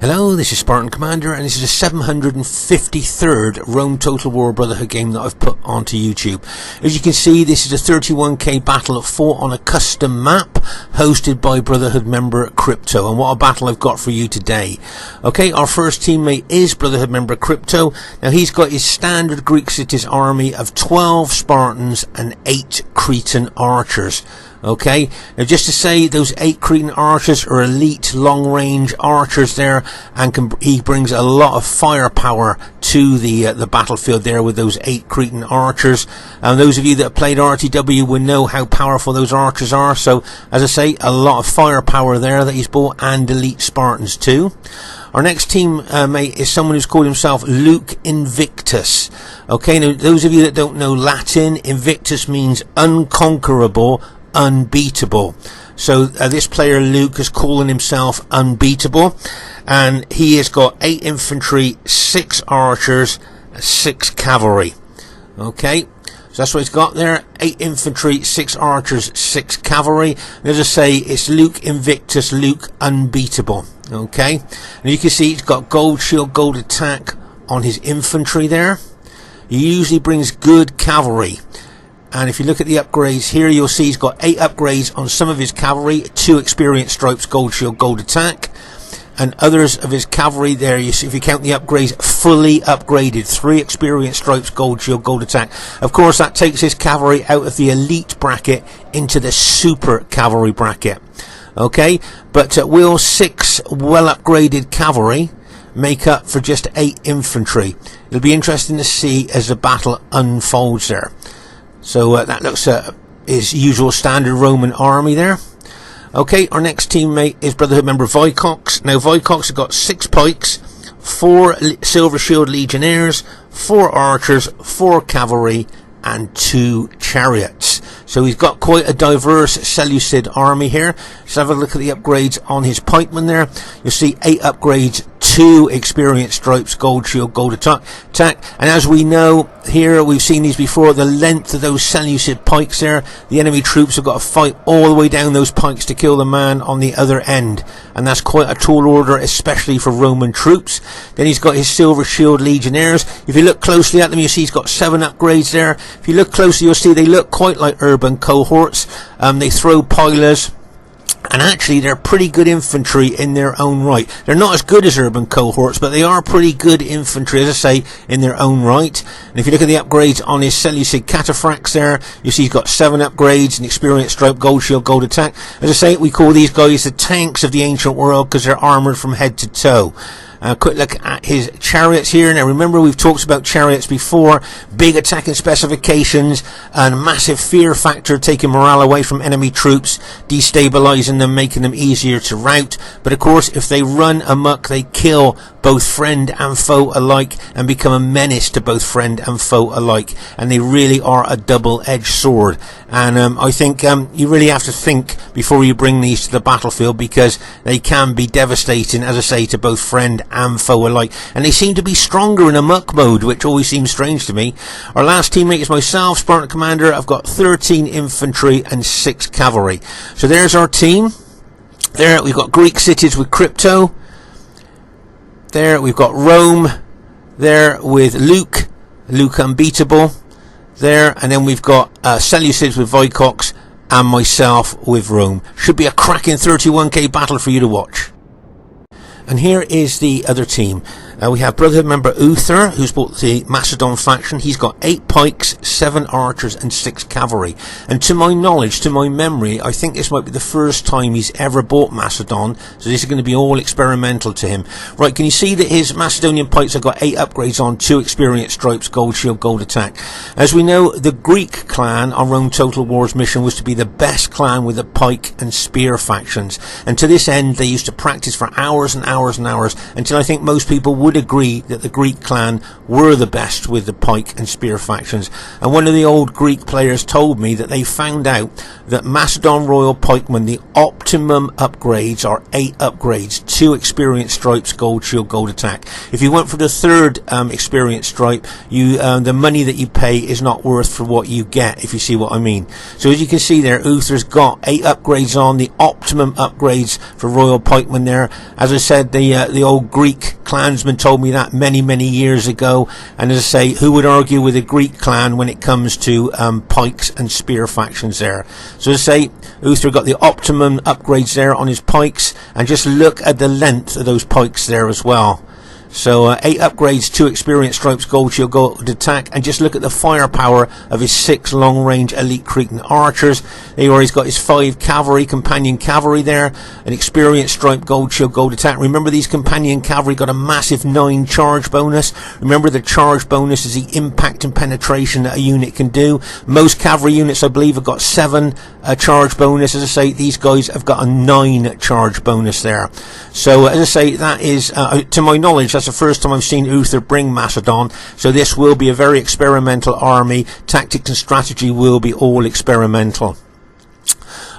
Hello, this is Spartan Commander, and this is the 753rd Rome Total War Brotherhood game that I've put onto YouTube. As you can see, this is a 31k battle fought on a custom map hosted by Brotherhood member Crypto, and what a battle I've got for you today. Okay, our first teammate is Brotherhood member Crypto. Now he's got his standard Greek cities army of 12 Spartans and 8 Cretan archers. Okay, now just to say, those 8 Cretan archers are elite long-range archers there, and he brings a lot of firepower to the battlefield there with those 8 Cretan archers. And those of you that have played RTW will know how powerful those archers are. So, as I say, a lot of firepower there that he's bought, and elite Spartans too. Our next team mate is someone who's called himself Luke Invictus. Okay, now those of you that don't know Latin, Invictus means unconquerable, unbeatable. So this player Luke is calling himself unbeatable, and he has got 8 infantry, 6 archers, 6 cavalry. Okay, so that's what he's got there: 8 infantry, 6 archers, 6 cavalry. And as I say, it's Luke Invictus, Luke unbeatable. Okay, and you can see he's got gold shield, gold attack on his infantry there. He usually brings good cavalry. And if you look at the upgrades here, you'll see he's got 8 upgrades on some of his cavalry, 2 experience stripes, gold shield, gold attack. And others of his cavalry there, you see, if you count the upgrades, fully upgraded, 3 experience stripes, gold shield, gold attack. Of course, that takes his cavalry out of the elite bracket into the super cavalry bracket. Okay, but will 6 well upgraded cavalry make up for just 8 infantry? It'll be interesting to see as the battle unfolds there. So that looks at his usual standard Roman army there. Okay, our next teammate is Brotherhood member Vicox. Now Vicox has got 6 pikes, 4 silver shield legionnaires, 4 archers, 4 cavalry, and 2 chariots. So he's got quite a diverse Seleucid army here. Let's have a look at the upgrades on his pikemen there. You'll see 8 upgrades, 2 experience stripes, gold shield, gold attack. And as we know here, we've seen these before, the length of those Seleucid pikes there, the enemy troops have got to fight all the way down those pikes to kill the man on the other end. And that's quite a tall order, especially for Roman troops. Then he's got his silver shield legionnaires. If you look closely at them, you see he's got 7 upgrades there. If you look closely, you'll see they look quite like urban cohorts. They throw pilers. And actually, they're pretty good infantry in their own right. They're not as good as urban cohorts, but they are pretty good infantry, as I say, in their own right. And if you look at the upgrades on his Seleucid cataphracts there, you see he's got 7 upgrades, an experience stripe, gold shield, gold attack. As I say, we call these guys the tanks of the ancient world because they're armoured from head to toe. Quick look at his chariots here. Now remember, we've talked about chariots before. Big attacking specifications and massive fear factor, taking morale away from enemy troops, destabilizing them, making them easier to rout. But of course, if they run amok, they kill both friend and foe alike and become a menace to both friend and foe alike. And they really are a double-edged sword. And I think you really have to think before you bring these to the battlefield, because they can be devastating, as I say, to both friend and foe alike. And they seem to be stronger in amok mode, which always seems strange to me. Our last teammate is myself, Spartan Commander. I've got 13 infantry and 6 cavalry. So there's our team. There we've got Greek cities with Crypto. There we've got Rome. There with Luke unbeatable. There, and then we've got Seleucids with Vicox, and myself with Rome. Should be a cracking 31k battle for you to watch. And here is the other team. We have Brotherhood member Uther, who's bought the Macedon faction. He's got 8 pikes, 7 archers, and 6 cavalry. And to my knowledge, to my memory, I think this might be the first time he's ever bought Macedon. So this is going to be all experimental to him. Right, can you see that his Macedonian pikes have got 8 upgrades on, 2 experience stripes, gold shield, gold attack. As we know, the Greek clan on Rome Total War's mission was to be the best clan with the pike and spear factions. And to this end, they used to practice for hours and hours and hours, until I think most people would agree that the Greek clan were the best with the pike and spear factions. And one of the old Greek players told me that they found out that Macedon Royal Pikemen, the optimum upgrades are 8 upgrades, 2 experience stripes, gold shield, gold attack. If you went for the 3rd experience stripe, the money that you pay is not worth for what you get, if you see what I mean. So as you can see there, Uther's got 8 upgrades on, the optimum upgrades for Royal Pikemen there. As I said, the old Greek clansman told me that many years ago, and as I say, who would argue with a Greek clan when it comes to pikes and spear factions there? So as I say, Uther got the optimum upgrades there on his pikes, and just look at the length of those pikes there as well. So 8 upgrades, 2 experience stripes, gold shield, gold attack, and just look at the firepower of his 6 long-range elite Cretan archers. There he's got his 5 cavalry, companion cavalry there, an experience stripe, gold shield, gold attack. Remember, these companion cavalry got a massive 9 charge bonus. Remember, the charge bonus is the impact and penetration that a unit can do. Most cavalry units, I believe, have got 7 charge bonus. As I say, these guys have got a 9 charge bonus there. So as I say, that is, to my knowledge, that's the first time I've seen Uther bring Macedon, so this will be a very experimental army. Tactics and strategy will be all experimental.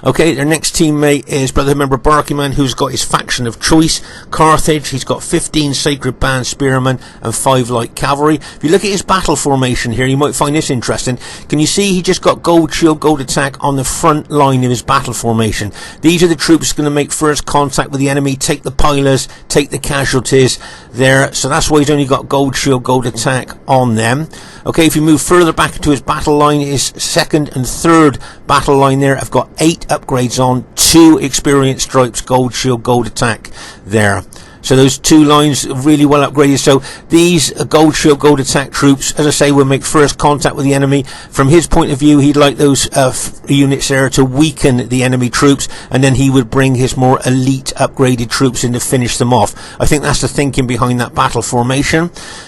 Okay, their next teammate is Brotherhood member Barclayman, who's got his faction of choice, Carthage. He's got 15 Sacred Band Spearmen and 5 light cavalry. If you look at his battle formation here, you might find this interesting. Can you see he just got gold shield, gold attack on the front line of his battle formation? These are the troops going to make first contact with the enemy, take the pilers, take the casualties there. So that's why he's only got gold shield, gold attack on them. Okay, if you move further back into his battle line, his 2nd and 3rd battle line there have got 8 upgrades on, 2 experience stripes, gold shield, gold attack there. So those 2 lines are really well upgraded. So these gold shield, gold attack troops, as I say, will make first contact with the enemy. From his point of view, he'd like those units there to weaken the enemy troops, and then he would bring his more elite upgraded troops in to finish them off. I think that's the thinking behind that battle formation.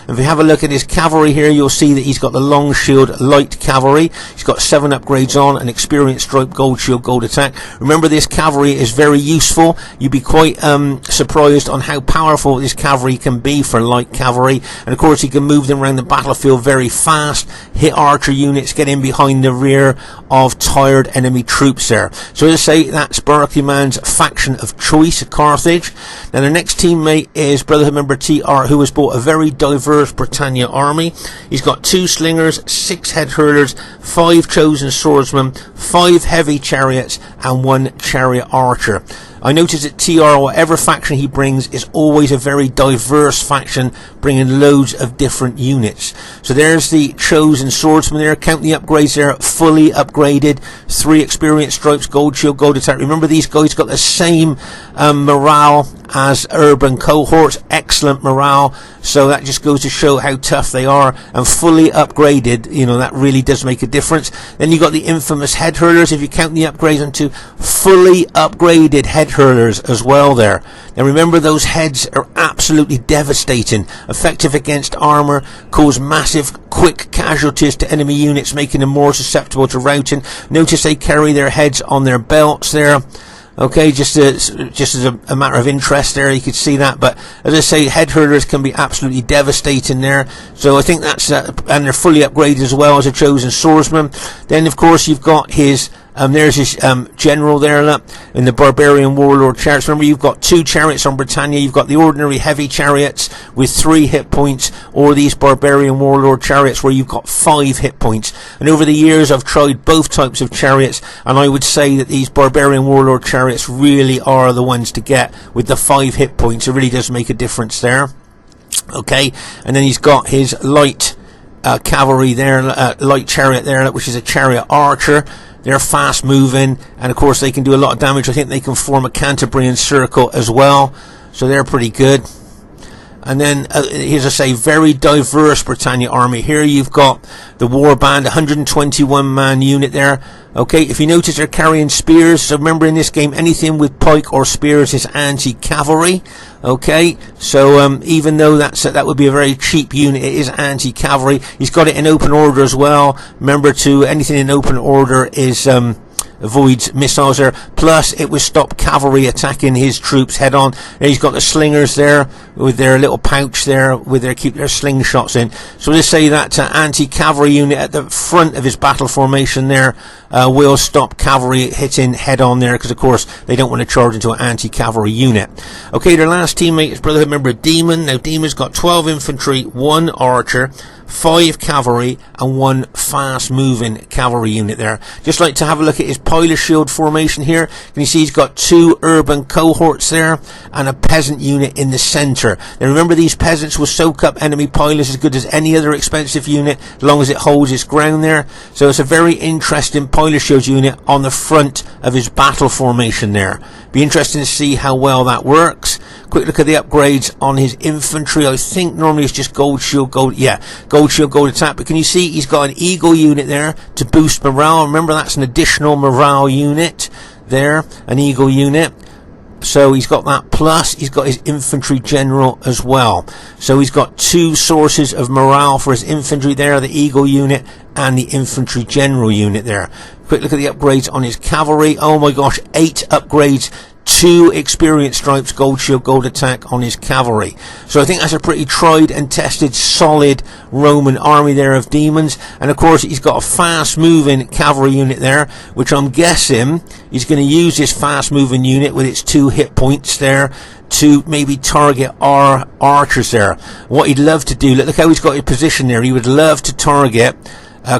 If we have a look at his cavalry here, you'll see that he's got the long shield light cavalry. He's got 7 upgrades on, an experience stripe, gold shield, gold attack. Remember, this cavalry is very useful. You'd be quite surprised on how powerful this cavalry can be for light cavalry, and of course he can move them around the battlefield very fast, hit archer units, get in behind the rear of tired enemy troops there. So as I say, that's Barclayman's faction of choice at Carthage. Now the next teammate is Brotherhood member TR, who has bought a very diverse Britannia army. He's got 2 slingers, 6 head hurlers, 5 chosen swordsmen, 5 heavy chariots, and 1 chariot archer. I notice that TR, whatever faction he brings, is always a very diverse faction, bringing loads of different units. So there's the chosen swordsman there. Count the upgrades there, fully upgraded. 3 experience stripes, gold shield, gold attack. Remember, these guys got the same morale as urban cohorts. Excellent morale. So that just goes to show how tough they are, and fully upgraded, you know, that really does make a difference. Then you got the infamous head hurlers. If you count the upgrades onto fully upgraded head hurlers as well there. Now remember, those heads are absolutely devastating, effective against armor, cause massive quick casualties to enemy units, making them more susceptible to routing. Notice they carry their heads on their belts there. Okay, just as a matter of interest there, you could see that. But as I say, head hurlers can be absolutely devastating there. So I think that's and they're fully upgraded as well as a chosen swordsman. Then of course you've got his there's his general there in the barbarian warlord chariots. Remember, you've got 2 chariots on Britannia. You've got the ordinary heavy chariots with 3 hit points, or these barbarian warlord chariots where you've got 5 hit points. And over the years I've tried both types of chariots, and I would say that these barbarian warlord chariots really are the ones to get with the 5 hit points. It really does make a difference there. Okay, and then he's got his light cavalry there, light chariot there, which is a chariot archer. They're fast moving, and of course they can do a lot of damage. I think they can form a Cantabrian circle as well, so they're pretty good. And then, here's I say, very diverse Britannia army. Here you've got the war band, 121 man unit there. Okay, if you notice, they're carrying spears. So remember, in this game, anything with pike or spears is anti-cavalry. Okay, so even though that would be a very cheap unit, it is anti-cavalry. He's got it in open order as well. Remember, anything in open order is avoids missiles there. Plus, it would stop cavalry attacking his troops head on. And he's got the slingers there with their little pouch there, with their keep their slingshots in. So let's say that anti-cavalry unit at the front of his battle formation there will stop cavalry hitting head on there, because of course they don't want to charge into an anti-cavalry unit. Okay, their last teammate is Brotherhood member Demon. Now Demon's got 12 infantry, 1 archer, 5 cavalry and 1 fast moving cavalry unit there. Just like to have a look at his pilot shield formation here. Can you see he's got 2 urban cohorts there and a peasant unit in the center. Now remember, these peasants will soak up enemy pilots as good as any other expensive unit as long as it holds its ground there. So it's a very interesting pilot shield unit on the front of his battle formation there. Be interesting to see how well that works. Quick look at the upgrades on his infantry. I think normally it's just gold shield, gold shield, gold attack. But can you see he's got an eagle unit there to boost morale? Remember, that's an additional morale unit there, an eagle unit. So he's got that, plus he's got his infantry general as well. So he's got 2 sources of morale for his infantry there, the eagle unit and the infantry general unit there. Quick look at the upgrades on his cavalry. Oh my gosh, 8 upgrades, 2 experience stripes, gold shield, gold attack on his cavalry. So I think that's a pretty tried and tested, solid Roman army there of demons. And of course he's got a fast moving cavalry unit there, which I'm guessing he's going to use this fast moving unit with its 2 hit points there to maybe target our archers there. What he'd love to do, look how he's got his position there. He would love to target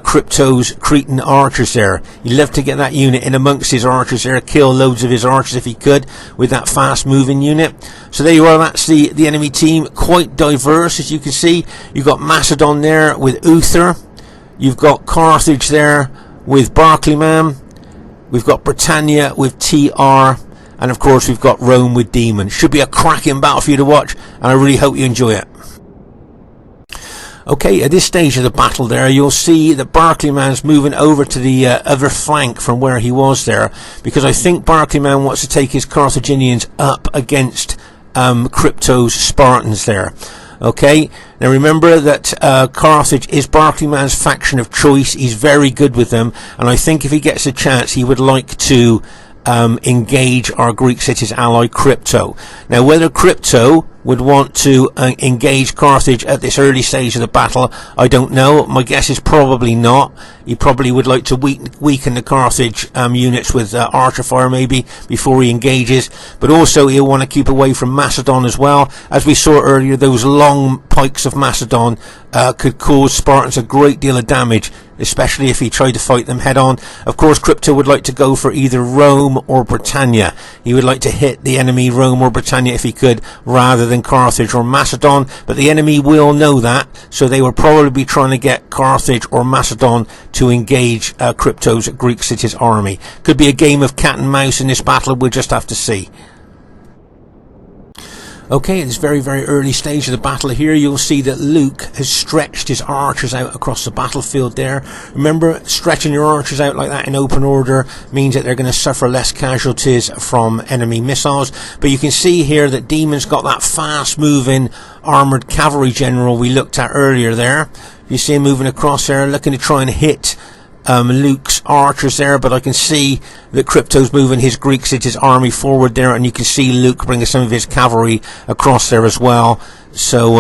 Crypto's Cretan archers there. He'd love to get that unit in amongst his archers there, kill loads of his archers if he could with that fast moving unit. So there you are, that's the enemy team, quite diverse as you can see. You've got Macedon there with Uther, you've got Carthage there with Barclayman, we've got Britannia with TR, and of course we've got Rome with Demon. Should be a cracking battle for you to watch, and I really hope you enjoy it. Okay, at this stage of the battle there, you'll see that Barclayman's moving over to the other flank from where he was there, because I think Barclayman wants to take his Carthaginians up against Crypto's Spartans there. Okay, now remember that Carthage is Barclayman's faction of choice. He's very good with them, and I think if he gets a chance, he would like to engage our Greek city's ally Crypto. Now whether Crypto would want to engage Carthage at this early stage of the battle, I don't know. My guess is probably not. He probably would like to weaken the Carthage units with archer fire maybe before he engages, but also he'll want to keep away from Macedon as well. As we saw earlier, those long pikes of Macedon could cause Spartans a great deal of damage, especially if he tried to fight them head on. Of course, Crypto would like to go for either Rome or Britannia. He would like to hit the enemy Rome or Britannia if he could, rather than Carthage or Macedon, but the enemy will know that, so they will probably be trying to get Carthage or Macedon to engage Crypto's Greek city's army. Could be a game of cat and mouse in this battle, we'll just have to see. Okay, at this very, very early stage of the battle here, you'll see that Luke has stretched his archers out across the battlefield there. Remember, stretching your archers out like that in open order means that they're going to suffer less casualties from enemy missiles. But you can see here that Demon's got that fast-moving armoured cavalry general we looked at earlier there. You see him moving across there, looking to try and hit Luke's archers there, but I can see that Crypto's moving his Greek city's army forward there, and you can see Luke bringing some of his cavalry across there as well. So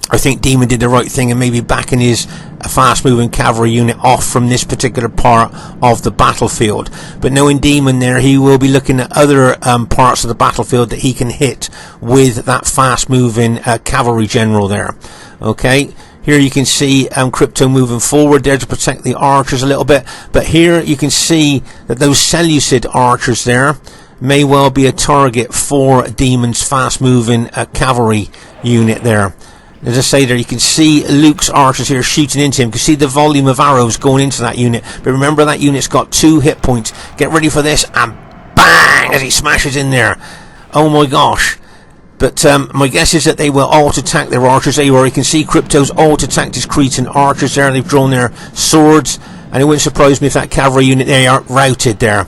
I think Demon did the right thing and maybe backing his fast-moving cavalry unit off from this particular part of the battlefield. But knowing Demon there, he will be looking at other parts of the battlefield that he can hit with that fast-moving cavalry general there. Okay. Here you can see Crypto moving forward there to protect the archers a little bit. But here you can see that those Seleucid archers there may well be a target for Demon's fast-moving cavalry unit there. As I say there, you can see Luke's archers here shooting into him. You can see the volume of arrows going into that unit. But remember, that unit's got 2 hit points. Get ready for this, and bang, as he smashes in there. Oh my gosh. But my guess is that they will alt-attack their archers. There you are. You can see Crypto's alt-attacked his Cretan archers there. They've drawn their swords. And it wouldn't surprise me if that cavalry unit they are routed there.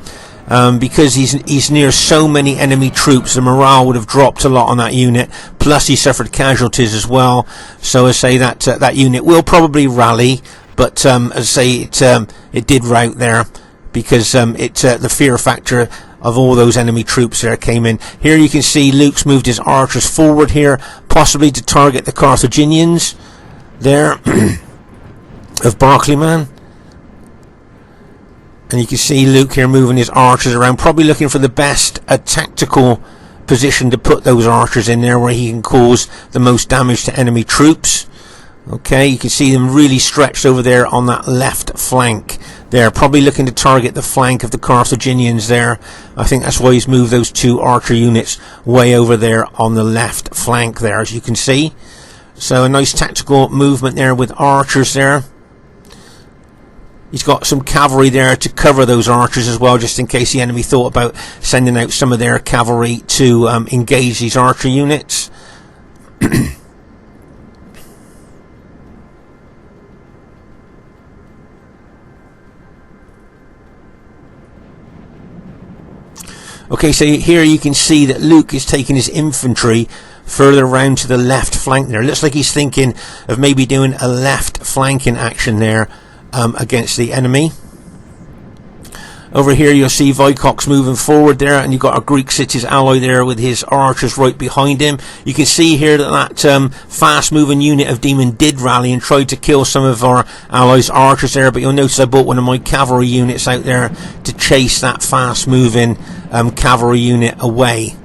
Because he's near so many enemy troops, the morale would have dropped a lot on that unit. Plus he suffered casualties as well. So I say that that unit will probably rally. But as I say, it did rout there. because the fear factor of all those enemy troops there came in. Here you can see Luke's moved his archers forward here, possibly to target the Carthaginians there of Barclayman. And you can see Luke here moving his archers around, probably looking for the best tactical position to put those archers in there, where he can cause the most damage to enemy troops. Okay, you can see them really stretched over there on that left flank there, probably looking to target the flank of the Carthaginians there. I think that's why he's moved those 2 archer units way over there on the left flank there, as you can see. So a nice tactical movement there with archers there. He's got some cavalry there to cover those archers as well, just in case the enemy thought about sending out some of their cavalry to engage these archer units. Okay, so here you can see that Luke is taking his infantry further around to the left flank there. It looks like he's thinking of maybe doing a left flanking action there against the enemy. Over here you'll see Vicox moving forward there, and you've got a Greek city's ally there with his archers right behind him. You can see here that fast moving unit of demon did rally and tried to kill some of our allies' archers there, but you'll notice I brought one of my cavalry units out there to chase that fast moving cavalry unit away.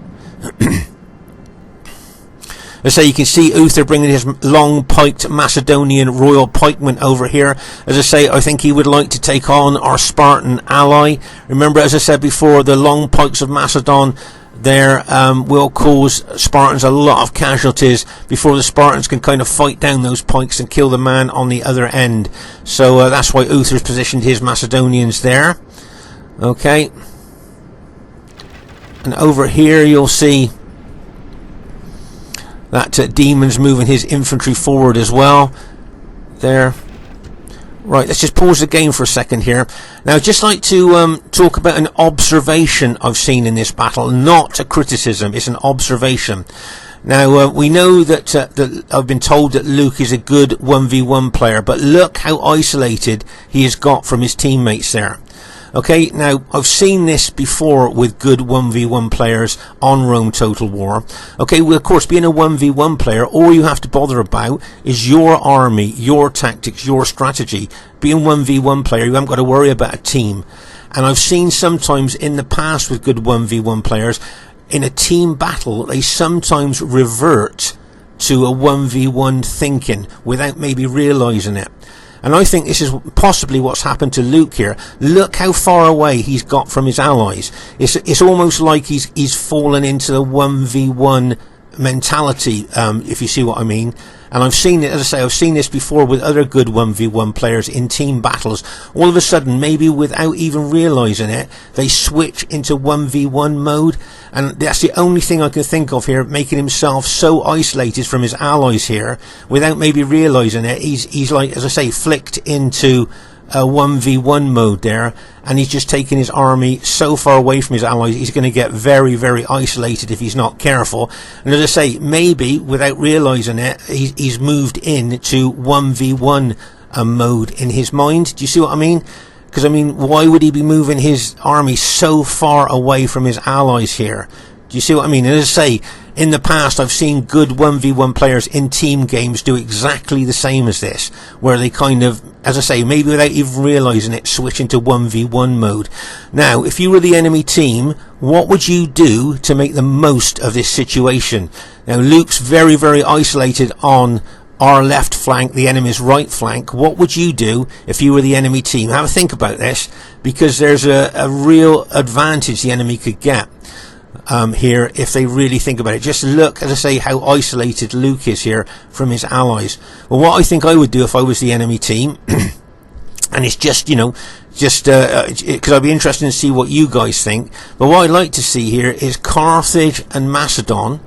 As I say, you can see Uther bringing his long-piked Macedonian royal pikeman over here. As I say, I think he would like to take on our Spartan ally. Remember, as I said before, the long pikes of Macedon there will cause Spartans a lot of casualties before the Spartans can kind of fight down those pikes and kill the man on the other end. So that's why Uther's positioned his Macedonians there. Okay. And over here you'll see that Demon's moving his infantry forward as well there. Right, let's just pause the game for a second here. Now, I'd just like to talk about an observation I've seen in this battle, not a criticism, it's an observation. Now, we know that I've been told that Luke is a good 1v1 player, but look how isolated he has got from his teammates there. Okay, now I've seen this before with good 1v1 players on Rome Total War. Okay, well, of course, being a 1v1 player, all you have to bother about is your army, your tactics, your strategy. Being 1v1 player, you haven't got to worry about a team. And I've seen sometimes in the past with good 1v1 players, in a team battle, they sometimes revert to a 1v1 thinking without maybe realising it. And I think this is possibly what's happened to Luke here. Look how far away he's got from his allies. It's almost like he's fallen into the 1v1 mentality, if you see what I mean. And I've seen it, as I say, I've seen this before with other good 1v1 players in team battles. All of a sudden, maybe without even realising it, they switch into 1v1 mode. And that's the only thing I can think of here, making himself so isolated from his allies here, without maybe realising it. He's like, as I say, flicked into a 1v1 mode there, and he's just taken his army so far away from his allies, he's going to get very, very isolated if he's not careful. And as I say, maybe without realising it, he's moved into 1v1 mode in his mind. Do you see what I mean? Because, I mean, why would he be moving his army so far away from his allies here? Do you see what I mean? And as I say, in the past, I've seen good 1v1 players in team games do exactly the same as this, where they kind of, as I say, maybe without even realising it, switch into 1v1 mode. Now, if you were the enemy team, what would you do to make the most of this situation? Now, Luke's very, very isolated on our left flank, the enemy's right flank. What would you do if you were the enemy team? Have a think about this, because there's a real advantage the enemy could get here if they really think about it. Just look, as I say, how isolated Luke is here from his allies. Well, what I think I would do if I was the enemy team, and it's just, you know, just because I'd be interested to see what you guys think, but what I'd like to see here is Carthage and Macedon,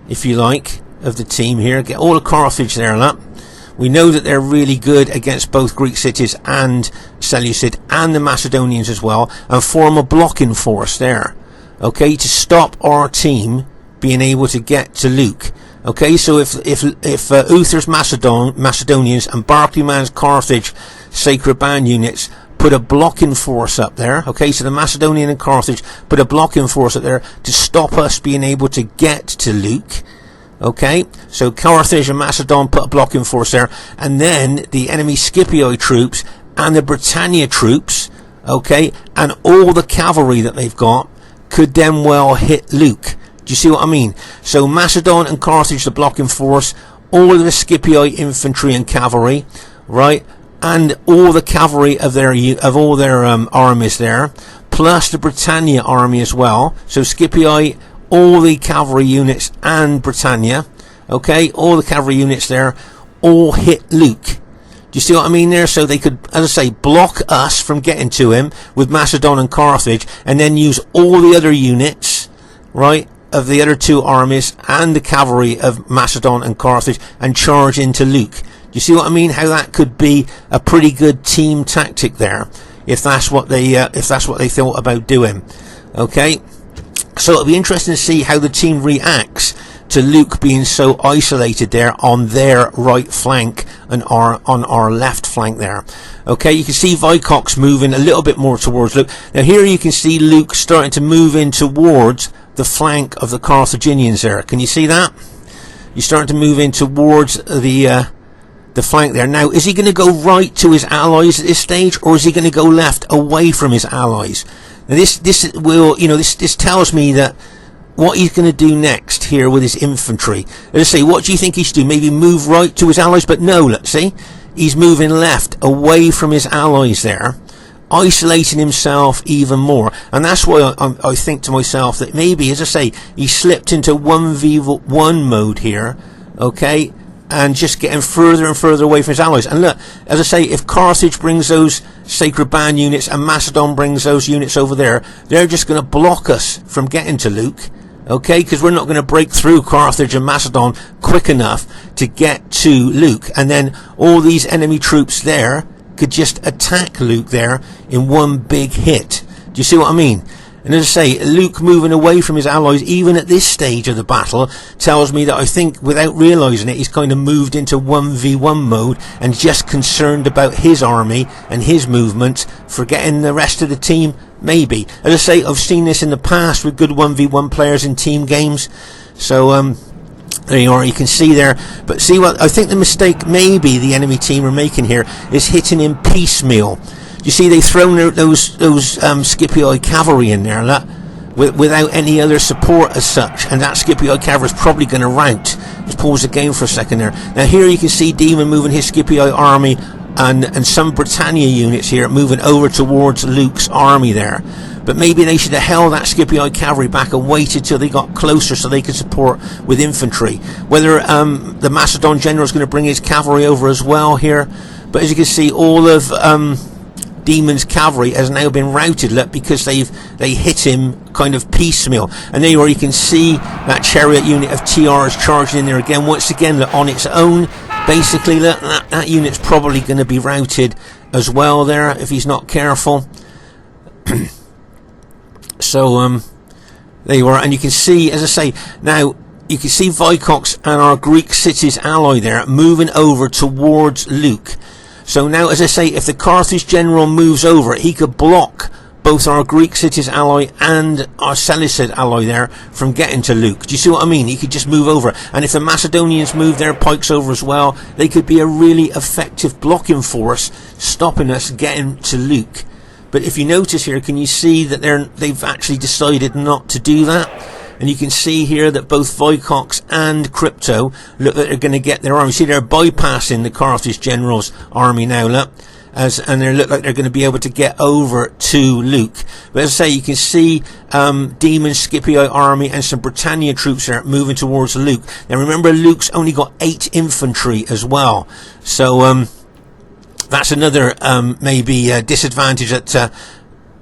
if you like, of the team here. Get all of Carthage there and that. We know that they're really good against both Greek cities and Seleucid and the Macedonians as well, and form a blocking force there, okay, to stop our team being able to get to Luke. Okay, so if Uther's Macedonians and Barclayman's Carthage Sacred Band units put a blocking force up there. Okay, so the Macedonian and Carthage put a blocking force up there to stop us being able to get to Luke. Okay, so Carthage and Macedon put a blocking force there, and then the enemy Scipii troops and the Britannia troops, okay, and all the cavalry that they've got could then well hit Luke. Do you see what I mean? So Macedon and Carthage, the blocking force, all of the Scipii infantry and cavalry, right, and all the cavalry of all their armies there, plus the Britannia army as well. So Scipii, all the cavalry units, and Britannia, okay, all the cavalry units there, all hit Luke. Do you see what I mean there? So they could, as I say, block us from getting to him with Macedon and Carthage, and then use all the other units, right, of the other two armies and the cavalry of Macedon and Carthage, and charge into Luke. Do you see what I mean? How that could be a pretty good team tactic there, if that's what they thought about doing. Okay, so it'll be interesting to see how the team reacts to Luke being so isolated there on their right flank and on our left flank there. Okay, you can see Vicox moving a little bit more towards Luke. Now here you can see Luke starting to move in towards the flank of the Carthaginians there. Can you see that? You're starting to move in towards the flank there. Now, is he going to go right to his allies at this stage, or is he going to go left away from his allies? Now this will, you know, this tells me that what he's going to do next here with his infantry. Let's say, what do you think he should do? Maybe move right to his allies? But no, let's see, he's moving left away from his allies there, isolating himself even more. And that's why I think to myself that maybe, as I say, he slipped into 1v1 mode here, okay, and just getting further and further away from his allies. And look, as I say, if Carthage brings those Sacred Band units and Macedon brings those units over there, they're just going to block us from getting to Luke, okay, because we're not going to break through Carthage and Macedon quick enough to get to Luke. And then all these enemy troops there could just attack Luke there in one big hit. Do you see what I mean? And as I say, Luke moving away from his allies, even at this stage of the battle, tells me that I think, without realising it, he's kind of moved into 1v1 mode and just concerned about his army and his movements, forgetting the rest of the team, maybe. As I say, I've seen this in the past with good 1v1 players in team games. So, there you are, you can see there. But see what I think the mistake maybe the enemy team are making here is hitting him piecemeal. You see, they've thrown those Scipii cavalry in there, look, without any other support as such, and that Scipii cavalry is probably going to rout. Just pause the game for a second there. Now here you can see Demon moving his Scipii army and some Britannia units here moving over towards Luke's army there. But maybe they should have held that Scipii cavalry back and waited till they got closer so they could support with infantry. Whether the Macedon general is going to bring his cavalry over as well here. But as you can see, all of Demon's cavalry has now been routed, look, because they hit him kind of piecemeal. And there you are, you can see that chariot unit of TRs charging in there again, once again, look, on its own. Basically, look, that unit's probably going to be routed as well there if he's not careful. So there you are, and you can see, as I say, now you can see Vicox and our Greek cities ally there moving over towards Luke. So now, as I say, if the Carthage general moves over, he could block both our Greek cities ally and our Seleucid ally there from getting to Luke. Do you see what I mean? He could just move over. And if the Macedonians move their pikes over as well, they could be a really effective blocking force, stopping us getting to Luke. But if you notice here, can you see that they've actually decided not to do that? And you can see here that both Vicox and Crypto look that they're going to get their army. See, they're bypassing the Carthage general's army now, look. And they look like they're going to be able to get over to Luke. But as I say, you can see Demon Scipii army and some Britannia troops are moving towards Luke. Now remember, Luke's only got 8 infantry as well. So that's another maybe disadvantage that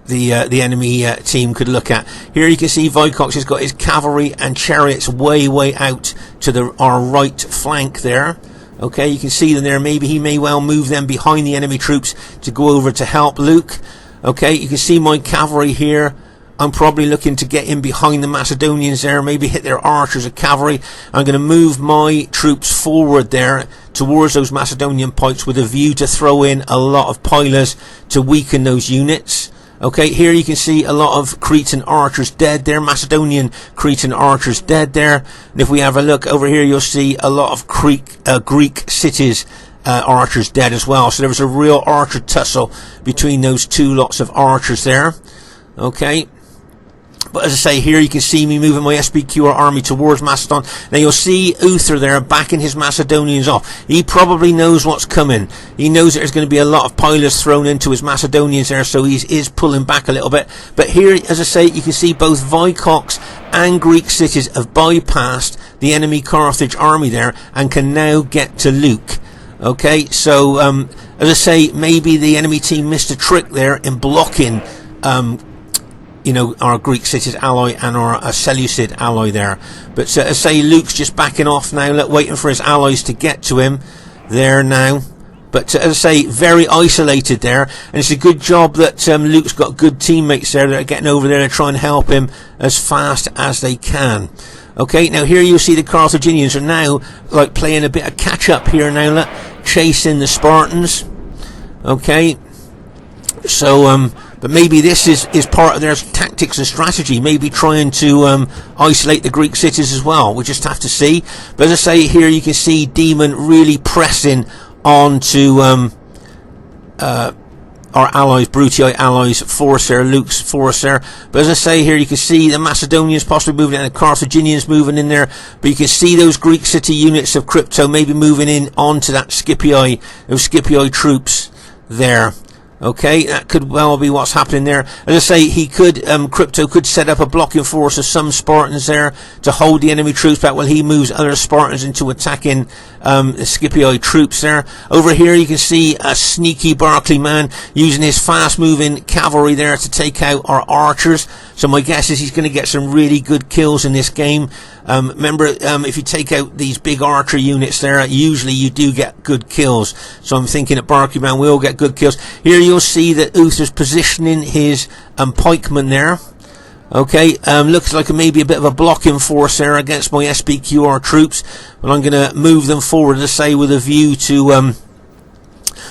the enemy team could look at. Here you can see Vicox has got his cavalry and chariots way out to our right flank there. Okay, you can see them there. Maybe he may well move them behind the enemy troops to go over to help Luke. Okay, you can see my cavalry here I'm probably looking to get in behind the Macedonians there, maybe hit their archers or cavalry. I'm going to move my troops forward there towards those Macedonian pikes with a view to throw in a lot of pilers to weaken those units. Okay, here you can see a lot of Cretan archers dead there, Macedonian Cretan archers dead there. And if we have a look over here, you'll see a lot of Greek cities archers dead as well. So there was a real archer tussle between those two lots of archers there. Okay. But as I say, here you can see me moving my SBQR army towards Macedon. Now you'll see Uther there backing his Macedonians off. He probably knows what's coming. He knows that there's going to be a lot of pilers thrown into his Macedonians there, so he is pulling back a little bit. But here, as I say, you can see both Vicox and Greek cities have bypassed the enemy Carthage army there and can now get to Luke. Okay, so as I say, maybe the enemy team missed a trick there in blocking you know, our Greek cities ally and our Seleucid ally there. But as I say, Luke's just backing off now, waiting for his allies to get to him there now. But as I say, very isolated there, and it's a good job that Luke's got good teammates there that are getting over there to try and help him as fast as they can. Okay, now here you'll see the Carthaginians are now like playing a bit of catch up here now, look, chasing the Spartans. Okay, so but maybe this is part of their tactics and strategy, maybe trying to isolate the Greek cities as well. We just have to see. But as I say, here you can see Demon really pressing on to our allies, Brutii allies, force there, Luke's force there. But as I say, here you can see the Macedonians possibly moving in, the Carthaginians moving in there. But you can see those Greek city units of Crypto maybe moving in onto that Scipii, those Scipii troops there. Okay, that could well be what's happening there. As I say, he could, Crypto could set up a blocking force of some Spartans there to hold the enemy troops back while he moves other Spartans into attacking the Scipii troops there. Over here you can see a sneaky Barclayman using his fast-moving cavalry there to take out our archers. So my guess is he's going to get some really good kills in this game. Remember, if you take out these big archer units there, usually you do get good kills. So I'm thinking that Barclayman will get good kills. Here you'll see that Uther's positioning his pikemen there. Okay, looks like maybe a bit of a blocking force there against my SBQR troops. But I'm going to move them forward, to say, with a view to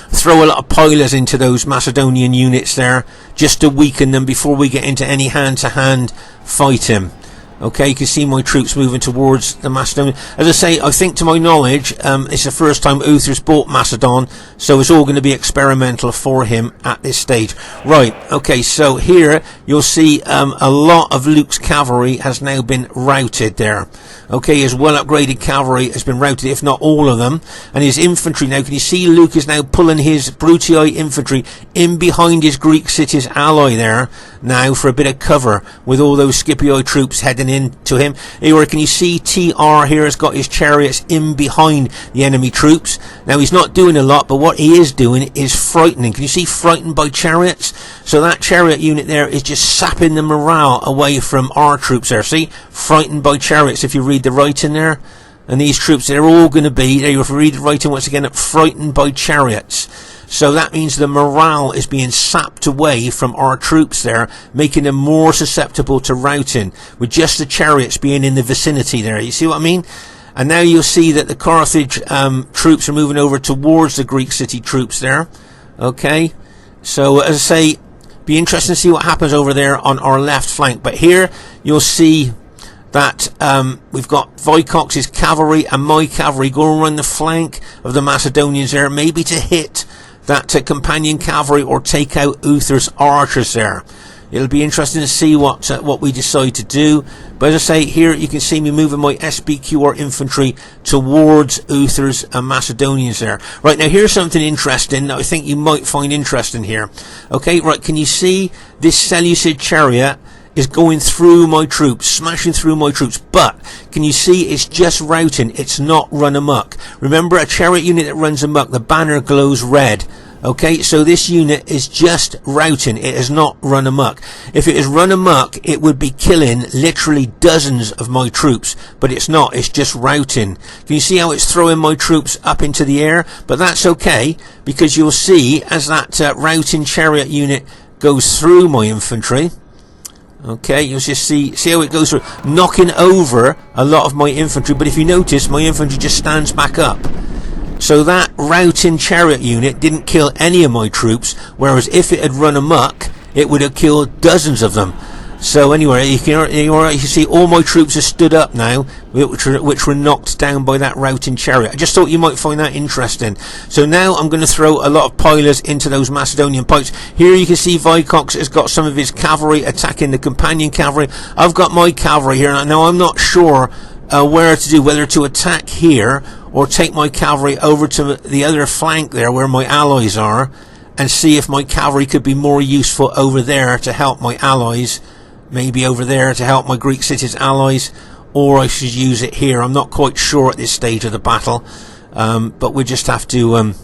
throw a lot of pilers into those Macedonian units there, just to weaken them before we get into any hand-to-hand fighting. Okay, you can see my troops moving towards the Macedonian. As I say, I think to my knowledge, it's the first time Uther's bought Macedon, so it's all going to be experimental for him at this stage. Right, okay, so here you'll see a lot of Luke's cavalry has now been routed there. Okay, his well-upgraded cavalry has been routed, if not all of them. And his infantry now, can you see Luke is now pulling his Brutii infantry in behind his Greek city's ally there now for a bit of cover with all those Scipii troops heading in to him. Here, can you see TR here has got his chariots in behind the enemy troops. Now he's not doing a lot, but what he is doing is frightening. Can you see frightened by chariots? So that chariot unit there is just sapping the morale away from our troops there. See, frightened by chariots, if you read the writing there. And these troops, they're all going to be, there you read the writing once again, frightened by chariots. So that means the morale is being sapped away from our troops there, making them more susceptible to routing, with just the chariots being in the vicinity there. You see what I mean? And now you'll see that the Carthage troops are moving over towards the Greek city troops there. Okay? So, as I say, be interesting to see what happens over there on our left flank. But here you'll see that we've got Vicox's cavalry and my cavalry going around the flank of the Macedonians there, maybe to hit that companion cavalry or take out Uther's archers there. It'll be interesting to see what we decide to do. But as I say, here you can see me moving my SBQR infantry towards Uther's Macedonians there. Right, now here's something interesting that I think you might find interesting here. Okay, right, can you see this Seleucid chariot is going through my troops, smashing through my troops, but can you see it's just routing, it's not run amok. Remember, a chariot unit that runs amok, the banner glows red. Okay, so this unit is just routing, it is not run amok. If it is run amok, it would be killing literally dozens of my troops, but it's not, it's just routing. Can you see how it's throwing my troops up into the air? But that's okay, because you'll see as that routing chariot unit goes through my infantry, Okay, you'll just see how it goes through, knocking over a lot of my infantry. But if you notice, my infantry just stands back up. So that routing chariot unit didn't kill any of my troops, whereas if it had run amok, it would have killed dozens of them. So anyway, you can see all my troops are stood up now, which were knocked down by that routing chariot. I just thought you might find that interesting. So now I'm going to throw a lot of pilers into those Macedonian pikes. Here you can see Vicox has got some of his cavalry attacking the companion cavalry. I've got my cavalry here. Now I'm not sure where to do, whether to attack here or take my cavalry over to the other flank there where my allies are, and see if my cavalry could be more useful over there to help my allies. Maybe over there to help my Greek cities allies, or I should use it here. I'm not quite sure at this stage of the battle, but we just have to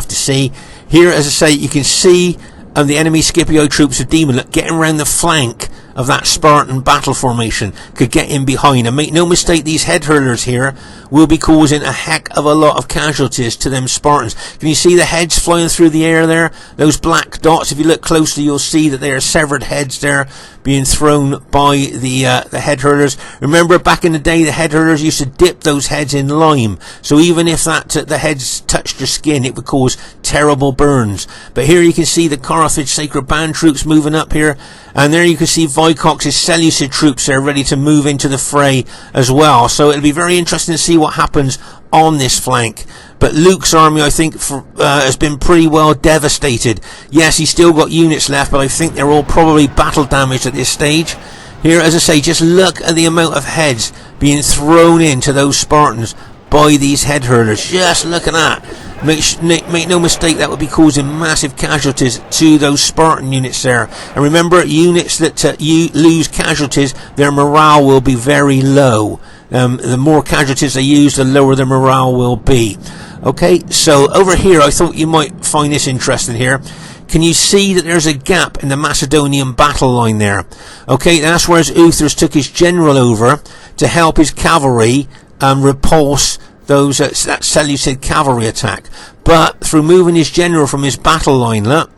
see. Here, as I say, you can see the enemy Scipio troops of Demon getting around the flank of that Spartan battle formation, could get in behind. And make no mistake, these head hurlers here will be causing a heck of a lot of casualties to them Spartans. Can you see the heads flying through the air there? Those black dots, if you look closely, you'll see that they are severed heads there being thrown by the head hurlers. Remember, back in the day, the head hurlers used to dip those heads in lime, so even if the heads touched your skin, it would cause terrible burns. But here you can see the Carthage Sacred Band troops moving up here, and there you can see Vicox's Seleucid troops there ready to move into the fray as well. So it'll be very interesting to see what happens on this flank. But Luke's army, I think, has been pretty well devastated. Yes, he's still got units left, but I think they're all probably battle damaged at this stage. Here, as I say, just look at the amount of heads being thrown into those Spartans by these head hurlers. Just look at that. Make no mistake, that would be causing massive casualties to those Spartan units there. And remember, units that you lose casualties, their morale will be very low. The more casualties they use, the lower their morale will be. Okay, so over here, I thought you might find this interesting here. Can you see that there's a gap in the Macedonian battle line there? Okay, that's where Uther took his general over to help his cavalry repulse those that Seleucid cavalry attack. But through moving his general from his battle line, look,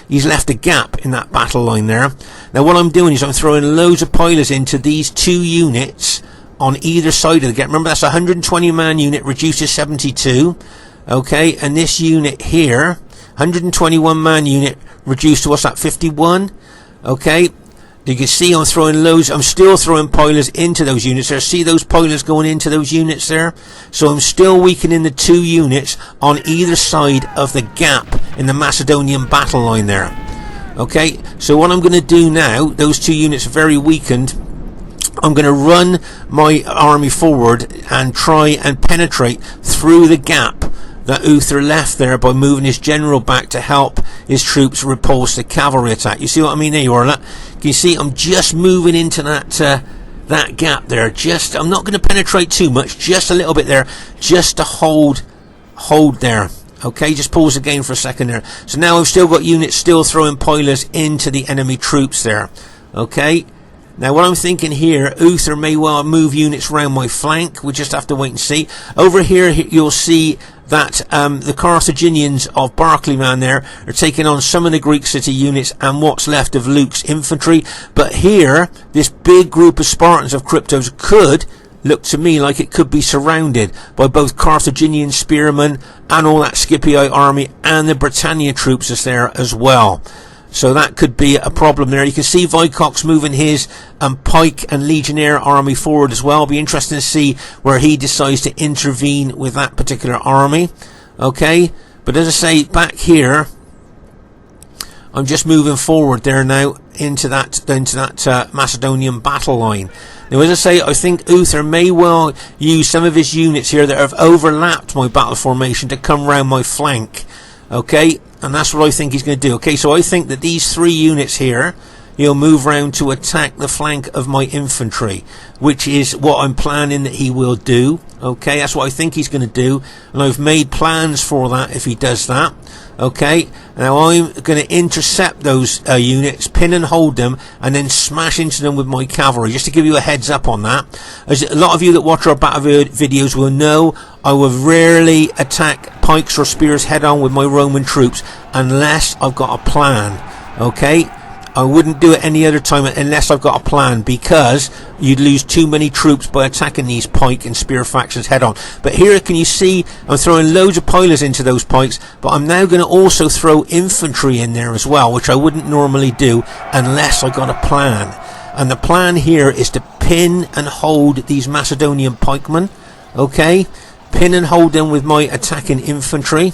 he's left a gap in that battle line there. Now what I'm doing is I'm throwing loads of pilers into these two units on either side of the gap. Remember, that's a 120 man unit reduced to 72. Okay, and this unit here, 121 man unit reduced to, what's that, 51? Okay, you can see I'm throwing loads. I'm still throwing pilers into those units there. See those pilers going into those units there? So I'm still weakening the two units on either side of the gap in the Macedonian battle line there. Okay, so what I'm going to do now, those two units are very weakened. I'm going to run my army forward and try and penetrate through the gap that Uther left there by moving his general back to help his troops repulse the cavalry attack. You see what I mean? There you are. Look. Can you see I'm just moving into that gap there? I'm not going to penetrate too much, just a little bit there, just to hold there. Okay, just pause again for a second there. So now I've still got units still throwing pilers into the enemy troops there. Okay. Now what I'm thinking here, Uther may well move units around my flank. We just have to wait and see. Over here you'll see that the Carthaginians of Barclayman there are taking on some of the Greek city units and what's left of Luke's infantry. But here, this big group of Spartans of Cryptos could look to me like it could be surrounded by both Carthaginian spearmen and all that Scipii army, and the Britannia troops is there as well. So that could be a problem there. You can see Vicox moving his pike and legionnaire army forward as well. It'll be interesting to see where he decides to intervene with that particular army. Okay, but as I say, back here, I'm just moving forward there now into that Macedonian battle line. Now, as I say, I think Uther may well use some of his units here that have overlapped my battle formation to come round my flank. Okay, and that's what I think he's going to do. Okay, so I think that these three units here, he'll move round to attack the flank of my infantry, which is what I'm planning that he will do. Okay, that's what I think he's going to do, and I've made plans for that if he does that. Okay, now I'm going to intercept those units, pin and hold them, and then smash into them with my cavalry, just to give you a heads up on that. As a lot of you that watch our battle videos will know, I will rarely attack pikes or spears head on with my Roman troops unless I've got a plan. Okay, I wouldn't do it any other time unless I've got a plan, because you'd lose too many troops by attacking these pike and spear factions head on. But here, can you see I'm throwing loads of pilers into those pikes, but I'm now going to also throw infantry in there as well, which I wouldn't normally do unless I got a plan. And the plan here is to pin and hold these Macedonian pikemen. Okay, pin and hold them with my attacking infantry,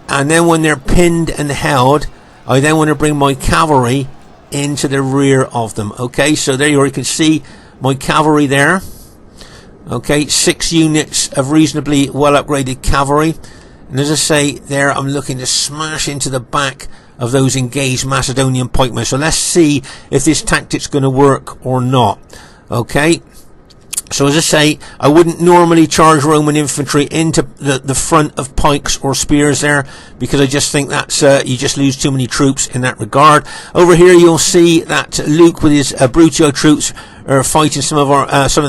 and then when they're pinned and held, I then want to bring my cavalry into the rear of them. Okay, so there you are. You can see my cavalry there. Okay, 6 units of reasonably well upgraded cavalry. And as I say there, I'm looking to smash into the back of those engaged Macedonian pikemen. So let's see if this tactic's going to work or not. Okay. So as I say, I wouldn't normally charge Roman infantry into the front of pikes or spears there, because I just think that's you just lose too many troops in that regard. Over here you'll see that Luke with his Brutio troops are fighting some of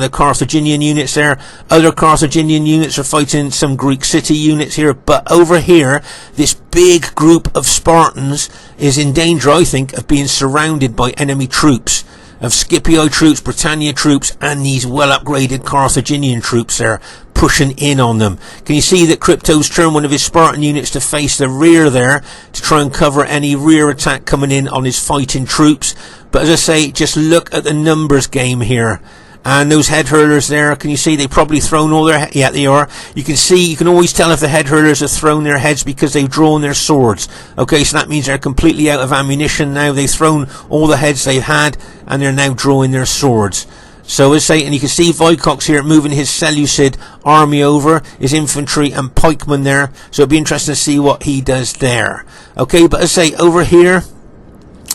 the Carthaginian units there. Other Carthaginian units are fighting some Greek city units here. But over here, this big group of Spartans is in danger, I think, of being surrounded by enemy troops, of Scipio troops, Britannia troops, and these well-upgraded Carthaginian troops there pushing in on them. Can you see that Crypto's turned one of his Spartan units to face the rear there to try and cover any rear attack coming in on his fighting troops? But as I say, just look at the numbers game here. And those head hurlers there, can you see they've probably thrown all their... Yeah, they are. You can see, you can always tell if the head hurlers have thrown their heads because they've drawn their swords. Okay, so that means they're completely out of ammunition now. They've thrown all the heads they've had, and they're now drawing their swords. So as I say, and you can see Vicox here moving his Seleucid army over, his infantry and pikemen there. So it'll be interesting to see what he does there. Okay, but as I say, over here,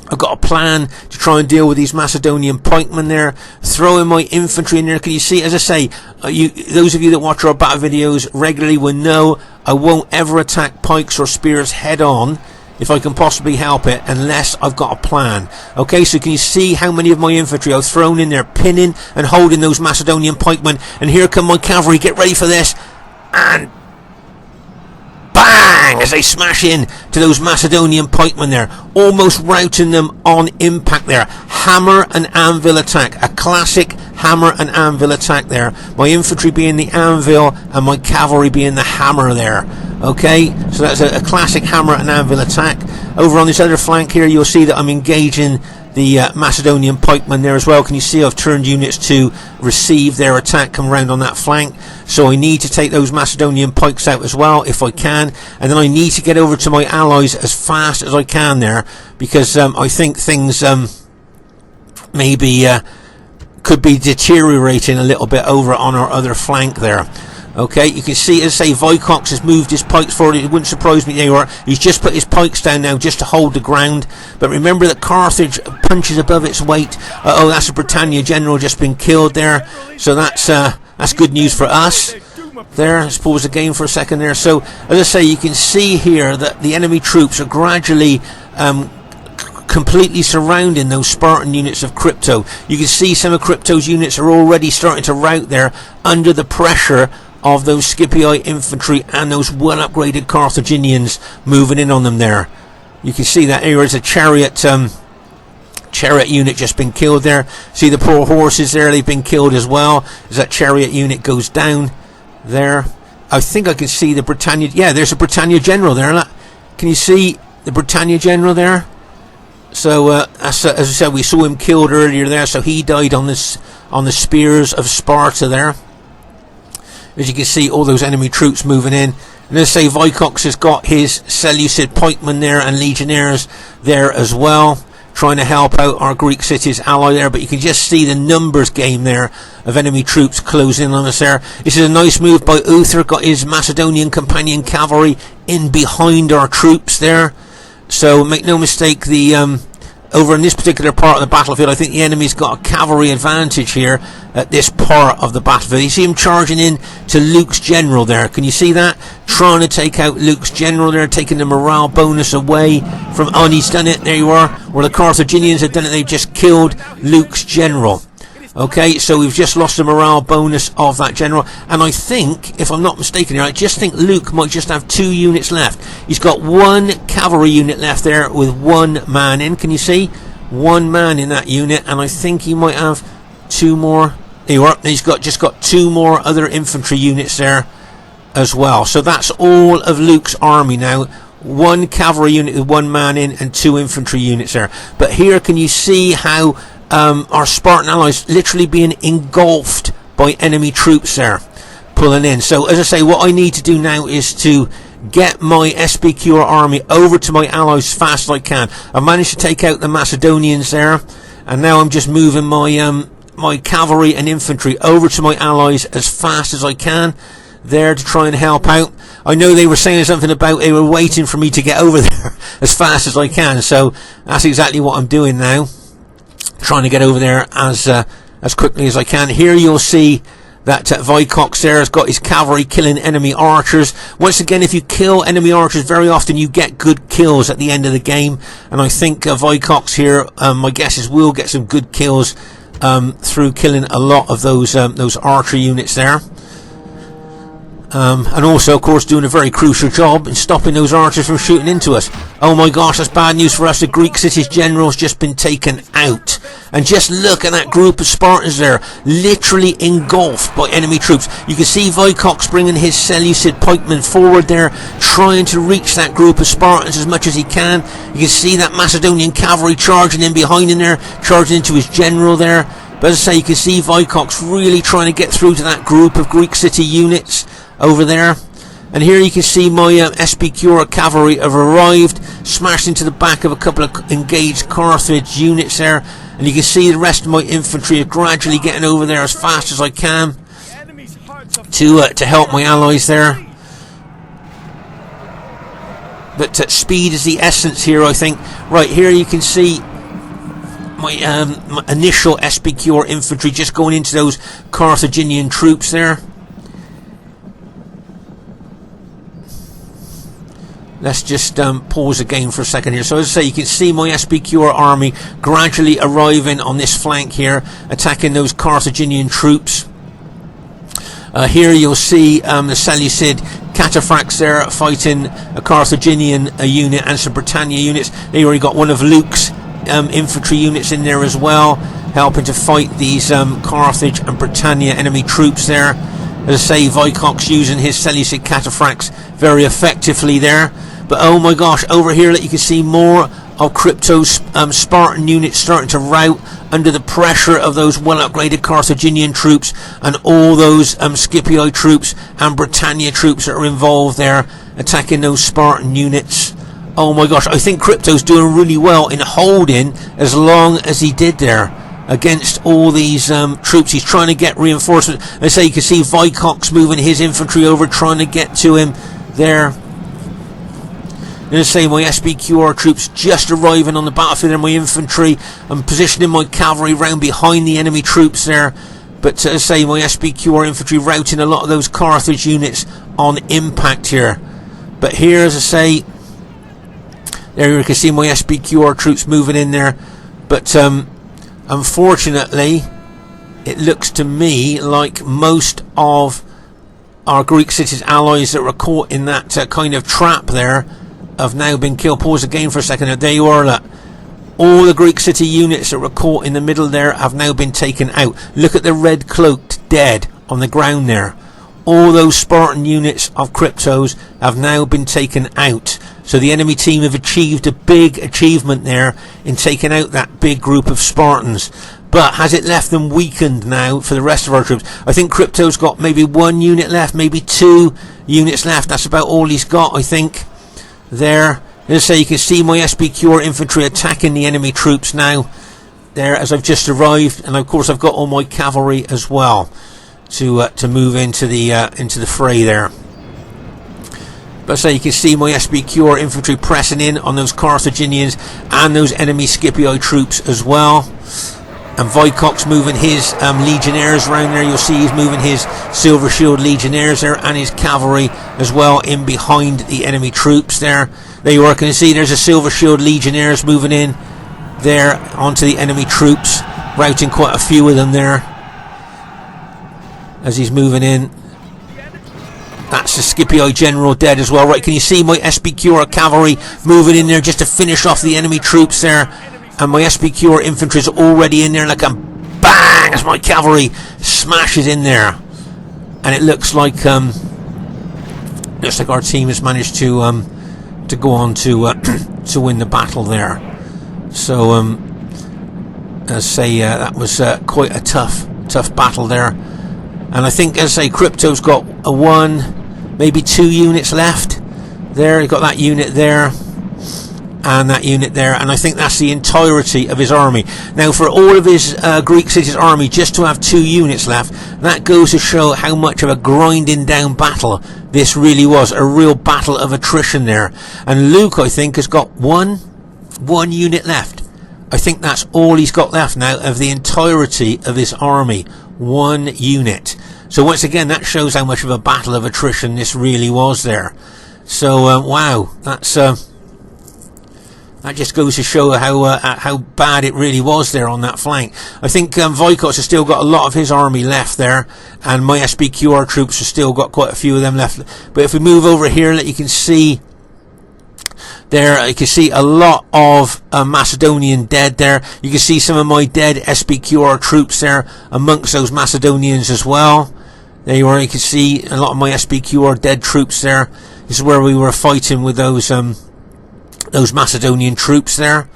I've got a plan to try and deal with these Macedonian pikemen there, throwing my infantry in there. Can you see, as I say, those of you that watch our battle videos regularly will know I won't ever attack pikes or spears head on if I can possibly help it, unless I've got a plan. Okay, so can you see how many of my infantry I've thrown in there, pinning and holding those Macedonian pikemen? And here come my cavalry. Get ready for this. And bang! As they smash in to those Macedonian pikemen there, almost routing them on impact there. Hammer and anvil attack, a classic hammer and anvil attack there. My infantry being the anvil and my cavalry being the hammer there. Okay, so that's a classic hammer and anvil attack. Over on this other flank here, you'll see that I'm engaging the Macedonian pikemen there as well. Can you see I've turned units to receive their attack, come around on that flank. So I need to take those Macedonian pikes out as well if I can, and then I need to get over to my allies as fast as I can there, because I think things maybe could be deteriorating a little bit over on our other flank there. Okay, you can see, as I say, Vicox has moved his pikes forward. It wouldn't surprise me. There you are. He's just put his pikes down now just to hold the ground. But remember that Carthage punches above its weight. Oh, that's a Britannia general just been killed there. So that's good news for us. There, let's pause the game for a second there. So, as I say, you can see here that the enemy troops are gradually completely surrounding those Spartan units of Crypto. You can see some of Crypto's units are already starting to rout there under the pressure of those Scipii infantry and those well upgraded Carthaginians moving in on them there. You can see that here is a chariot unit just been killed there. See the poor horses there, they've been killed as well as that chariot unit goes down there. I think I can see the Britannia. Yeah, there's a Britannia general there. Can you see the Britannia general there? So as I said, we saw him killed earlier there, so he died on the spears of Sparta there. As you can see, all those enemy troops moving in. And as I say, Vicox has got his Seleucid pikemen there and legionnaires there as well, trying to help out our Greek cities ally there. But you can just see the numbers game there of enemy troops closing in on us there. This is a nice move by Uther, got his Macedonian companion cavalry in behind our troops there. So make no mistake, the over in this particular part of the battlefield, I think the enemy's got a cavalry advantage here at this part of the battlefield. You see him charging in to Luke's general there. Can you see that? Trying to take out Luke's general there, taking the morale bonus away from... Oh, and he's done it. There you are. Where the Carthaginians have done it, they've just killed Luke's general. Okay, so we've just lost the morale bonus of that general. And I think, if I'm not mistaken here, I just think Luke might just have 2 units left. He's got 1 cavalry unit left there with 1 man in. Can you see? one man in that unit, and I think he might have 2 more. He's just got 2 more other infantry units there as well. So that's all of Luke's army now. 1 cavalry unit with 1 man in, and 2 infantry units there. But here can you see how our Spartan allies literally being engulfed by enemy troops there pulling in. So as I say, what I need to do now is to get my SBQ army over to my allies as fast as I can. I've managed to take out the Macedonians there, and now I'm just moving my my cavalry and infantry over to my allies as fast as I can there to try and help out. I know they were saying something about they were waiting for me to get over there as fast as I can, so that's exactly what I'm doing now, trying to get over there as quickly as I can. Here you'll see that Vicox there has got his cavalry killing enemy archers. Once again, if you kill enemy archers very often, you get good kills at the end of the game, and I think Vicox here, my guess is, will get some good kills through killing a lot of those archer units there. And also, of course, doing a very crucial job in stopping those archers from shooting into us. Oh my gosh, that's bad news for us. The Greek city's general's just been taken out. And just look at that group of Spartans there, literally engulfed by enemy troops. You can see Vicox bringing his Seleucid pikemen forward there, trying to reach that group of Spartans as much as he can. You can see that Macedonian cavalry charging in behind him there, charging into his general there. But as I say, you can see Vicox really trying to get through to that group of Greek city units over there. And here you can see my SBQ cavalry have arrived, smashed into the back of a couple of engaged Carthage units there, and you can see the rest of my infantry are gradually getting over there as fast as I can to help my allies there. But speed is the essence here, I think. Right here you can see my initial SBQ infantry just going into those Carthaginian troops there. Let's just pause again for a second here. So as I say, you can see my SBQ army gradually arriving on this flank here, attacking those Carthaginian troops. Here you'll see the Seleucid cataphracts there fighting a Carthaginian unit and some Britannia units. They already got one of Luke's infantry units in there as well, helping to fight these Carthage and Britannia enemy troops there. As I say, Vicox using his Seleucid cataphracts very effectively there. But oh my gosh, over here you can see more of Crypto's Spartan units starting to rout under the pressure of those well upgraded Carthaginian troops and all those Scipii troops and Britannia troops that are involved there attacking those Spartan units. Oh my gosh, I think Crypto's doing really well in holding as long as he did there against all these troops. He's trying to get reinforcement. As I say, you can see Vicox moving his infantry over, trying to get to him there. As I say, my SBQR troops just arriving on the battlefield, and my infantry. I'm positioning my cavalry round behind the enemy troops there. But as I say, my SBQR infantry routing a lot of those Carthage units on impact here. But here, as I say, there you can see my SBQR troops moving in there. But unfortunately, it looks to me like most of our Greek cities allies that were caught in that kind of trap there have now been killed. Pause again for a second. There you are. Look. All the Greek city units that were caught in the middle there have now been taken out. Look at the red cloaked dead on the ground there. All those Spartan units of Cryptos have now been taken out. So the enemy team have achieved a big achievement there in taking out that big group of Spartans. But has it left them weakened now for the rest of our troops? I think Crypto's got maybe 1 unit left, maybe 2 units left. That's about all he's got, I think. There. As I say, you can see my SBQ infantry attacking the enemy troops now. There, as I've just arrived, and of course I've got all my cavalry as well to move into the fray there. But as I say, you can see my SBQ infantry pressing in on those Carthaginians and those enemy Scipii troops as well. And Vicox moving his legionnaires around there. You'll see he's moving his Silver Shield legionnaires there and his cavalry as well in behind the enemy troops there. There you are, can you see there's a Silver Shield legionnaires moving in there onto the enemy troops, routing quite a few of them there as he's moving in. That's the Scipii general dead as well. Right, can you see my SBQ cavalry moving in there just to finish off the enemy troops there? and my SPQR infantry is already in there, like a bang as my cavalry smashes in there, and it looks like our team has managed to go on to to win the battle there. So as I say, that was quite a tough battle there, and I think, as I say, Crypto's got a 1, maybe 2 units left there. He got that unit there and that unit there, and I think that's the entirety of his army. Now, for all of his Greek cities army just to have 2 units left, that goes to show how much of a grinding down battle this really was, a real battle of attrition there. And Luke, I think, has got one unit left. I think that's all he's got left now of the entirety of his army, 1 unit. So once again, that shows how much of a battle of attrition this really was there. So wow, that's that just goes to show how bad it really was there on that flank. I think Vicox has still got a lot of his army left there, and my SPQR troops have still got quite a few of them left. But if we move over here, you can see there, you can see a lot of Macedonian dead there. You can see some of my dead SPQR troops there amongst those Macedonians as well. There you are. You can see a lot of my SPQR dead troops there. This is where we were fighting with those Macedonian troops there.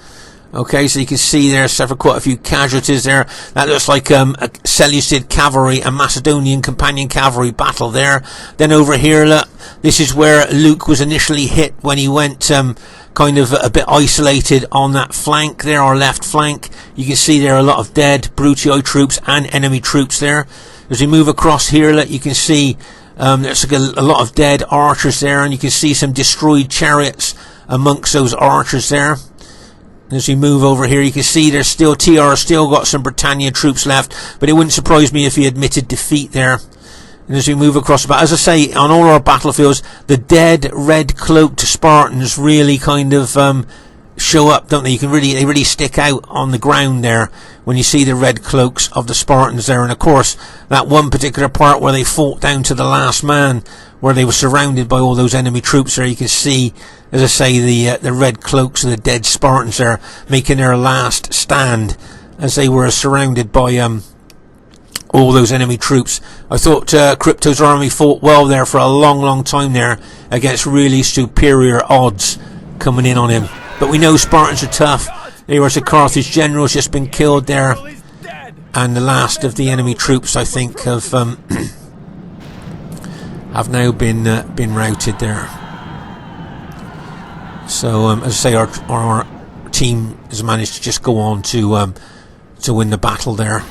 Okay, so you can see there suffered quite a few casualties there. That looks like a Seleucid cavalry and Macedonian companion cavalry battle there. Then over here, look, this is where Luke was initially hit when he went kind of a bit isolated on that flank there, our left flank. You can see there a lot of dead Brutii troops and enemy troops there. As we move across here, look, you can see there's like a lot of dead archers there, and you can see some destroyed chariots amongst those archers there. As we move over here, you can see there's still TR still got some Britannia troops left, but it wouldn't surprise me if he admitted defeat there. And as we move across, but as I say, on all our battlefields, the dead red cloaked Spartans really kind of show up, don't they? They really stick out on the ground there when you see the red cloaks of the Spartans there. And of course, that one particular part where they fought down to the last man, where they were surrounded by all those enemy troops there, you can see, as I say, the red cloaks of the dead Spartans there making their last stand as they were surrounded by all those enemy troops. I thought Crypto's army fought well there for a long time there against really superior odds coming in on him. But we know Spartans are tough. There was a Carthage general has just been killed there, and the last of the enemy troops, I think, have now been routed there. So as I say, our team has managed to just go on to win the battle there.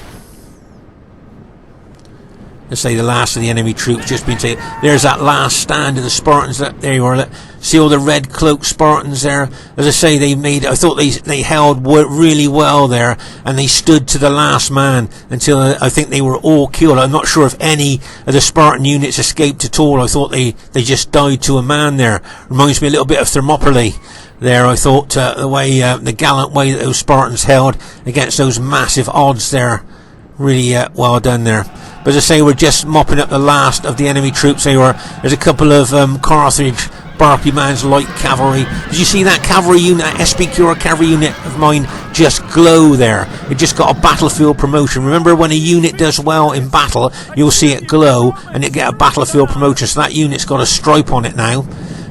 Let's say the last of the enemy troops just been taken. There's that last stand of the Spartans. There you are. See all the red cloaked Spartans there. As I say, I thought they held really well there, and they stood to the last man until I think they were all killed. I'm not sure if any of the Spartan units escaped at all. I thought they just died to a man there. Reminds me a little bit of Thermopylae there. I thought the gallant way that those Spartans held against those massive odds there. Really well done there. But as I say, we're just mopping up the last of the enemy troops. There's a couple of Carthage Barclayman's light cavalry. Did you see that cavalry unit, that SPQR cavalry unit of mine just glow there? It just got a battlefield promotion. Remember, when a unit does well in battle, you'll see it glow and it get a battlefield promotion. So that unit's got a stripe on it now.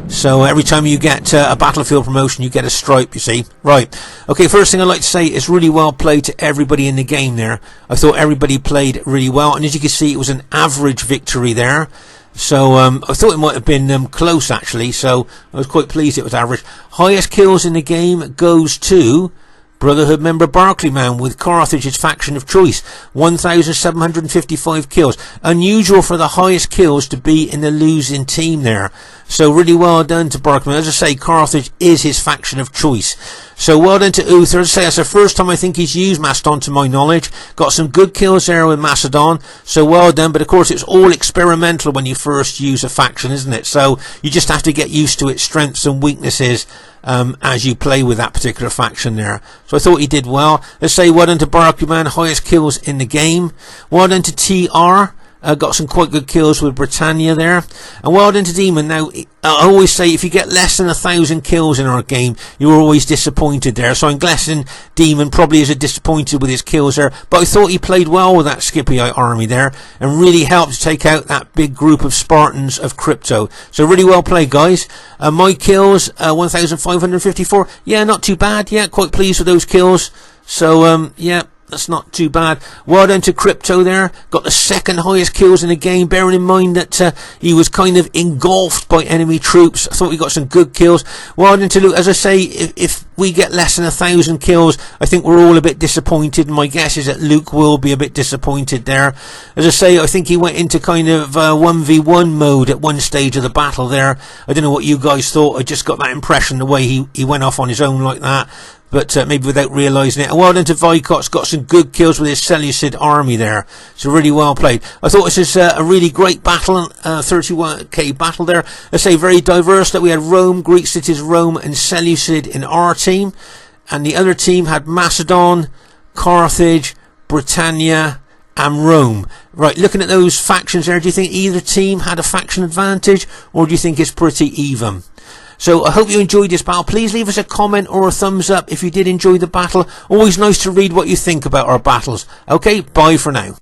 So every time you get a battlefield promotion, you get a stripe, you see. Right. Okay, first thing I'd like to say is really well played to everybody in the game there. I thought everybody played really well, and as you can see, it was an average victory there. So I thought it might have been close, actually, so I was quite pleased it was average. Highest kills in the game goes to Brotherhood member Barclayman with Carthage's faction of choice, 1,755 kills. Unusual for the highest kills to be in the losing team there. So really well done to Barclayman. As I say, Carthage is his faction of choice. So well done to Uther. As I say, that's the first time I think he's used Macedon to my knowledge. Got some good kills there with Macedon. So well done. But of course it's all experimental when you first use a faction, isn't it? So you just have to get used to its strengths and weaknesses as you play with that particular faction there. So I thought he did well. Let's say well done to Barclayman, highest kills in the game. Well done to TR. Got some quite good kills with Britannia there. And well done to Demon. Now, I always say if you get less than 1,000 kills in our game, you're always disappointed there. So I'm guessing Demon probably is disappointed with his kills there. But I thought he played well with that Scipionite army there and really helped to take out that big group of Spartans of Crypto. So really well played, guys. My kills, 1,554. Yeah, not too bad. Yeah, quite pleased with those kills. So, yeah. That's not too bad. Well done to Crypto there. Got the second highest kills in the game, bearing in mind that he was kind of engulfed by enemy troops. I thought he got some good kills. Well done to Luke. As I say, if we get less than 1,000 kills, I think we're all a bit disappointed. My guess is that Luke will be a bit disappointed there. As I say, I think he went into kind of 1v1 mode at one stage of the battle there. I don't know what you guys thought. I just got that impression the way he went off on his own like that. But maybe without realising it. And well done to Vicox, got some good kills with his Seleucid army there. So really well played. I thought this is a really great battle, 31k battle there. I say very diverse, that we had Rome, Greek cities, Rome and Seleucid in our team. And the other team had Macedon, Carthage, Britannia and Rome. Right, looking at those factions there, do you think either team had a faction advantage, or do you think it's pretty even? So I hope you enjoyed this battle. Please leave us a comment or a thumbs up if you did enjoy the battle. Always nice to read what you think about our battles. Okay, bye for now.